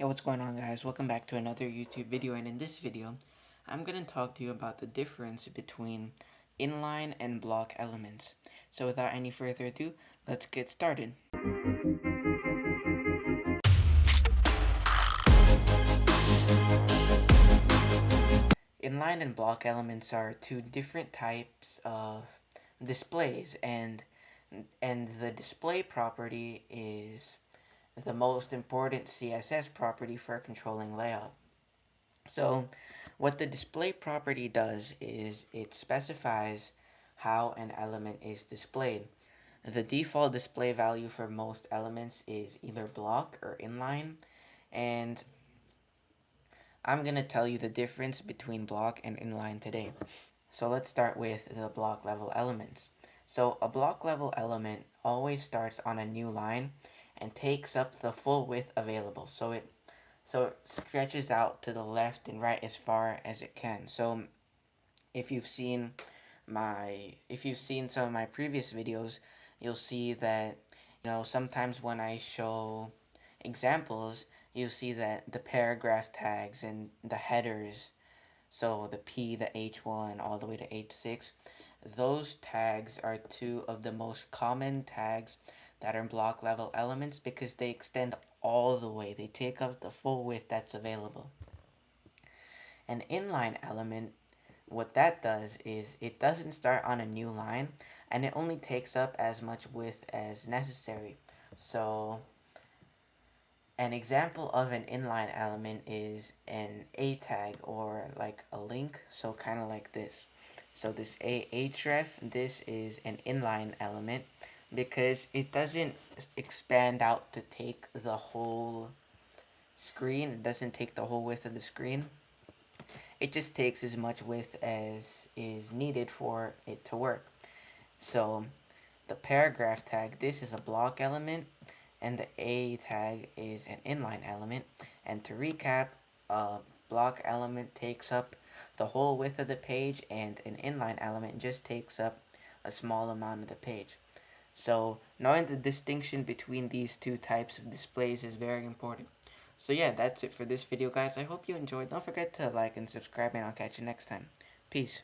Hey, what's going on, guys? Welcome back to another YouTube video, and in this video I'm going to talk to you about the difference between inline and block elements. So without any further ado, let's get started. Inline and block elements are two different types of displays, and the display property is the most important CSS property for controlling layout. So what the display property does is it specifies how an element is displayed. The default display value for most elements is either block or inline, and I'm going to tell you the difference between block and inline today. So let's start with the block level elements. So a block level element always starts on a new line and takes up the full width available. So it stretches out to the left and right as far as it can. So if you've seen some of my previous videos, you'll see that, sometimes when I show examples, you'll see that the paragraph tags and the headers, so the P, the H1, all the way to H6, those tags are two of the most common tags that are in block level elements because they extend all the way. They take up the full width that's available. An inline element, what that does is it doesn't start on a new line, and it only takes up as much width as necessary. So an example of an inline element is an A tag, or like a link, so kind of like this. So this href, this is an inline element because it doesn't expand out to take the whole screen. It doesn't take the whole width of the screen. It just takes as much width as is needed for it to work. So the paragraph tag, this is a block element, and the A tag is an inline element. And to recap, a block element takes up the whole width of the page, and an inline element just takes up a small amount of the page. So knowing the distinction between these two types of displays is very important. So yeah, that's it for this video, guys. I hope you enjoyed. Don't forget to like and subscribe, and I'll catch you next time. Peace.